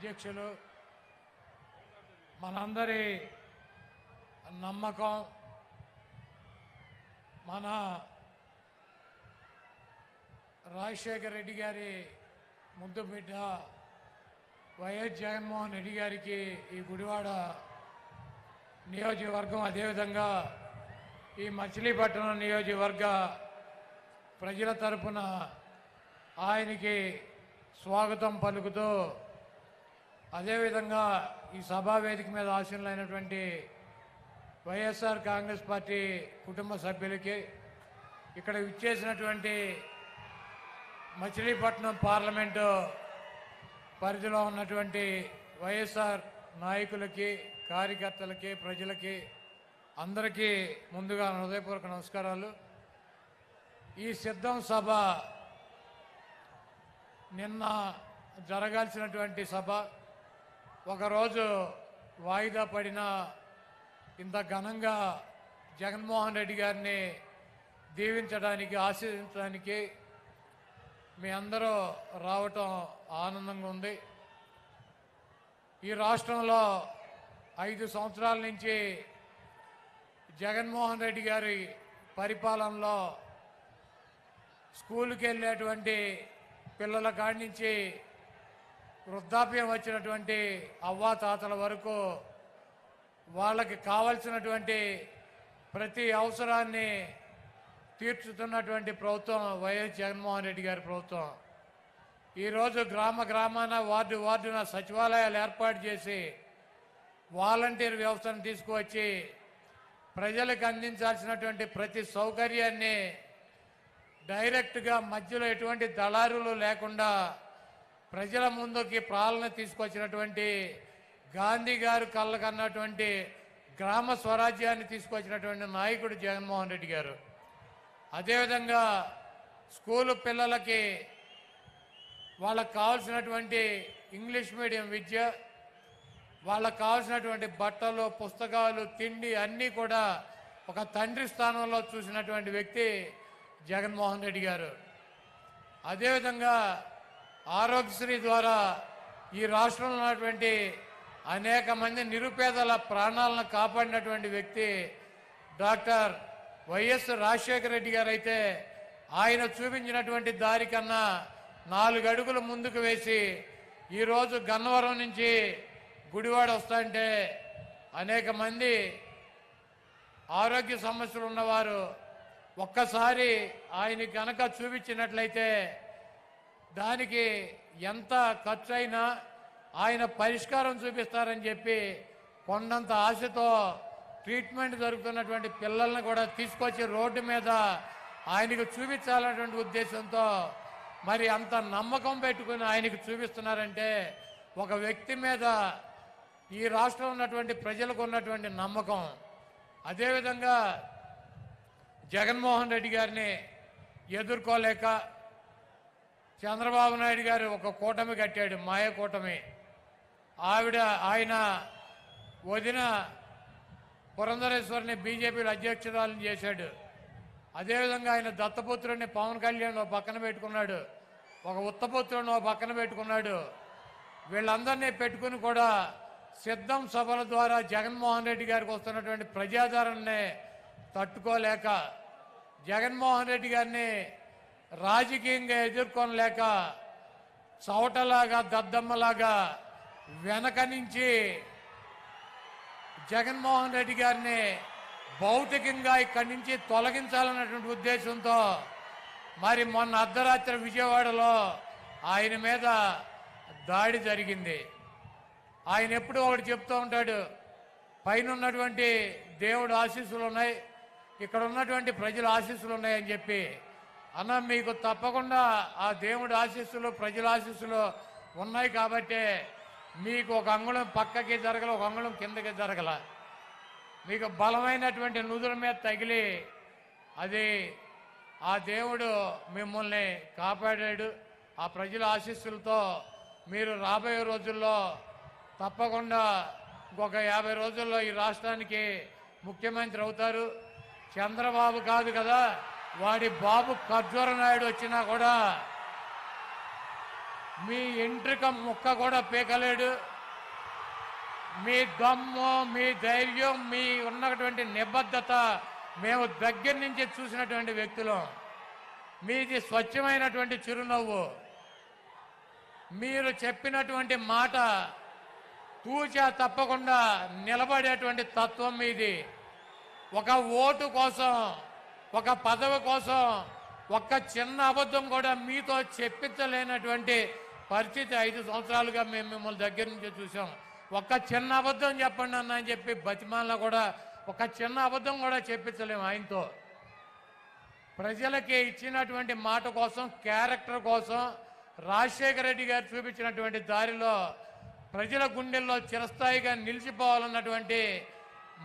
అధ్యక్షులు మనందరి నమ్మకం మన రాజశేఖర రెడ్డి గారి ముద్దు బిడ్డ వైఎస్ జగన్మోహన్ రెడ్డి గారికి ఈ గుడివాడ నియోజకవర్గం అదేవిధంగా ఈ మచిలీపట్నం నియోజకవర్గ ప్రజల తరపున ఆయనకి స్వాగతం పలుకుతూ అదేవిధంగా ఈ సభా వేదిక మీద ఆశీనులైనటువంటి వైఎస్ఆర్ కాంగ్రెస్ పార్టీ కుటుంబ సభ్యులకి ఇక్కడ విచ్చేసినటువంటి మచిలీపట్నం పార్లమెంటు పరిధిలో ఉన్నటువంటి వైఎస్ఆర్ నాయకులకి కార్యకర్తలకి ప్రజలకి అందరికీ ముందుగా హృదయపూర్వక నమస్కారాలు. ఈ సిద్ధం సభ నిన్న జరగాల్సినటువంటి సభ ఒకరోజు వాయిదా పడిన ఇంత ఘనంగా జగన్మోహన్ రెడ్డి గారిని దీవించడానికి ఆశీర్వదించడానికి మీ అందరూ రావటం ఆనందంగా ఉంది. ఈ రాష్ట్రంలో 5 సంవత్సరాల నుంచి జగన్మోహన్ రెడ్డి గారి పరిపాలనలో స్కూల్కి వెళ్ళేటువంటి పిల్లల కాడి నుంచి వృద్ధాప్యం వచ్చినటువంటి అవ్వాతాతల వరకు వాళ్ళకి కావలసినటువంటి ప్రతి అవసరాన్ని తీర్చుతున్నటువంటి ప్రభుత్వం వైఎస్ జగన్మోహన్ రెడ్డి గారి ప్రభుత్వం. ఈరోజు గ్రామాన వార్డున సచివాలయాలు ఏర్పాటు చేసి వాలంటీర్ వ్యవస్థను తీసుకువచ్చి ప్రజలకు అందించాల్సినటువంటి ప్రతి సౌకర్యాన్ని డైరెక్ట్గా మధ్యలో ఎటువంటి దళారులు లేకుండా ప్రజల ముందుకి పాలన తీసుకొచ్చినటువంటి గాంధీ గారు కళ్ళకన్నటువంటి గ్రామ స్వరాజ్యాన్ని తీసుకొచ్చినటువంటి నాయకుడు జగన్మోహన్ రెడ్డి గారు. అదేవిధంగా స్కూలు పిల్లలకి వాళ్ళకు కావాల్సినటువంటి ఇంగ్లీష్ మీడియం విద్య, వాళ్ళకు కావాల్సినటువంటి బట్టలు, పుస్తకాలు, తిండి అన్నీ కూడా ఒక తండ్రి స్థానంలో చూసినటువంటి వ్యక్తి జగన్మోహన్ రెడ్డి గారు. అదేవిధంగా ఆరోగ్యశ్రీ ద్వారా ఈ రాష్ట్రంలో ఉన్నటువంటి అనేక మంది నిరుపేదల ప్రాణాలను కాపాడినటువంటి వ్యక్తి డాక్టర్ వైఎస్ రాజశేఖర రెడ్డి గారు. అయితే ఆయన చూపించినటువంటి దారి కన్నా 4 అడుగులు ముందుకు వేసి ఈరోజు గన్నవరం నుంచి గుడివాడ వస్తుంటే అనేక మంది ఆరోగ్య సమస్యలు ఉన్నవారు ఒక్కసారి ఆయన కనుక చూపించినట్లయితే దానికి ఎంత ఖర్చు అయినా ఆయన పరిష్కారం చూపిస్తారని చెప్పి కొండంత ఆశతో ట్రీట్మెంట్ జరుగుతున్నటువంటి పిల్లల్ని కూడా తీసుకొచ్చి రోడ్డు మీద ఆయనకు చూపించాలన్నటువంటి ఉద్దేశంతో మరి అంత నమ్మకం పెట్టుకుని ఆయనకు చూపిస్తున్నారంటే ఒక వ్యక్తి మీద ఈ రాష్ట్రంలో ఉన్నటువంటి ప్రజలకు ఉన్నటువంటి నమ్మకం. అదేవిధంగా జగన్మోహన్ రెడ్డి గారిని ఎదుర్కోలేక చంద్రబాబు నాయుడు గారు ఒక కూటమి కట్టాడు, మాయ కూటమి. ఆయన వదిన పురంధరేశ్వరిని బీజేపీలో అధ్యక్షురాలను చేశాడు. అదేవిధంగా ఆయన దత్తపుత్రుడిని పవన్ కళ్యాణ్ ఓ పక్కన పెట్టుకున్నాడు, ఒక ఉత్తపుత్రుడిని ఓ పక్కన పెట్టుకున్నాడు. వీళ్ళందరినీ పెట్టుకుని కూడా సిద్ధం సభల ద్వారా జగన్మోహన్ రెడ్డి గారికి వస్తున్నటువంటి ప్రజాదరణని తట్టుకోలేక జగన్మోహన్ రెడ్డి గారిని రాజకీయంగా ఎదుర్కొనలేక చవటలాగా దద్దమ్మలాగా వెనక నుంచి జగన్మోహన్ రెడ్డి గారిని భౌతికంగా ఇక్కడి నుంచి తొలగించాలన్నటువంటి ఉద్దేశంతో మరి మొన్న అర్ధరాత్రి విజయవాడలో ఆయన మీద దాడి జరిగింది. ఆయన ఎప్పుడూ ఒకటి చెప్తూ ఉంటాడు, పైన ఉన్నటువంటి దేవుడు ఆశీస్సులు ఉన్నాయి, ఇక్కడ ఉన్నటువంటి ప్రజల ఆశీస్సులు ఉన్నాయని చెప్పి. అన్న మీకు తప్పకుండా ఆ దేవుడి ఆశీస్సులు ప్రజల ఆశీస్సులు ఉన్నాయి కాబట్టి మీకు ఒక అంగుళం పక్కకి జరగల, ఒక అంగుళం కిందకి జరగల. మీకు బలమైనటువంటి నుదుల మీద తగిలి అది ఆ దేవుడు మిమ్మల్ని కాపాడాడు. ఆ ప్రజల ఆశీస్సులతో మీరు రాబోయే రోజుల్లో తప్పకుండా ఇంకొక 50 రోజుల్లో ఈ రాష్ట్రానికి ముఖ్యమంత్రి అవుతారు. చంద్రబాబు కాదు కదా, వాడి బాబు ఖర్జూర నాయుడు వచ్చినా కూడా మీ ఎంట్రిక ముక్క కూడా పీకలేడు. మీ దమ్ము, మీ ధైర్యం, మీ ఉన్నటువంటి నిబద్ధత మేము దగ్గర నుంచి చూసినటువంటి వ్యక్తులం. మీది స్వచ్ఛమైనటువంటి చిరునవ్వు. మీరు చెప్పినటువంటి మాట తూచా తప్పకుండా నిలబడేటువంటి తత్వం మీది. ఒక ఓటు కోసం, ఒక పదవి కోసం ఒక్క చిన్న అబద్ధం కూడా మీతో చెప్పించలేనటువంటి పరిస్థితి 5 సంవత్సరాలుగా మేము మిమ్మల్ని దగ్గర నుంచి చూసాం. ఒక్క చిన్న అబద్ధం చెప్పండి అన్న అని చెప్పి బతిమాలలో కూడా ఒక చిన్న అబద్ధం కూడా చెప్పించలేము ఆయనతో. ప్రజలకి ఇచ్చినటువంటి మాట కోసం, క్యారెక్టర్ కోసం రాజశేఖర రెడ్డి గారు చూపించినటువంటి దారిలో ప్రజల గుండెల్లో చిరస్థాయిగా నిలిచిపోవాలన్నటువంటి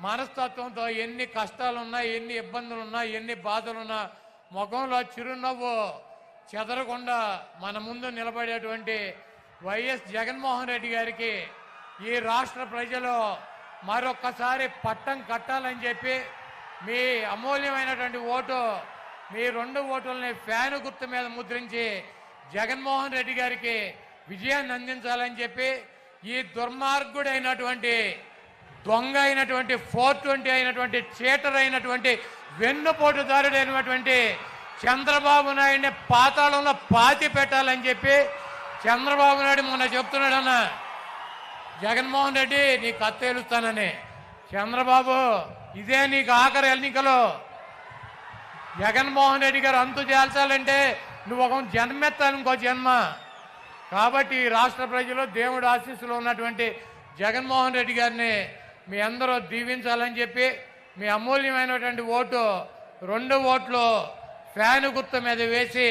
మనస్తత్వంతో ఎన్ని కష్టాలున్నా, ఎన్ని ఇబ్బందులున్నా, ఎన్ని బాధలున్నా ముఖంలో చిరునవ్వు చెదరకుండా మన ముందు నిలబడేటువంటి వైఎస్ జగన్మోహన్ రెడ్డి గారికి ఈ రాష్ట్ర ప్రజలు మరొక్కసారి పట్టం కట్టాలని చెప్పి మీ అమూల్యమైనటువంటి ఓటు, మీ 2 ఓటుల్ని ఫ్యాను గుర్తు మీద ముద్రించి జగన్మోహన్ రెడ్డి గారికి విజయాన్ని అందించాలని చెప్పి ఈ దుర్మార్గుడైనటువంటి, దొంగ అయినటువంటి, 420 అయినటువంటి, చీటర్ అయినటువంటి, వెన్నుపోటుదారుడైనటువంటి చంద్రబాబు నాయుడిని పాతాళంలో పాతి పెట్టాలని చెప్పి చంద్రబాబు నాయుడు మొన్న చెప్తున్నాడన్న, జగన్మోహన్ రెడ్డి నీ కత్తేలుస్తానని. చంద్రబాబు ఇదే నీకు ఆఖరి ఎన్నికలు. జగన్మోహన్ రెడ్డి గారు అంతు చేల్చాలంటే నువ్వు ఒక జన్మెత్తాను, ఇంకో జన్మ. కాబట్టి రాష్ట్ర ప్రజలు దేవుడు ఆశీస్సులో ఉన్నటువంటి జగన్మోహన్ రెడ్డి గారిని మీ అందరూ దీవించాలని చెప్పి మీ అమూల్యమైనటువంటి ఓటు 2 ఓట్లు ఫ్యాను గుర్తు మీద వేసి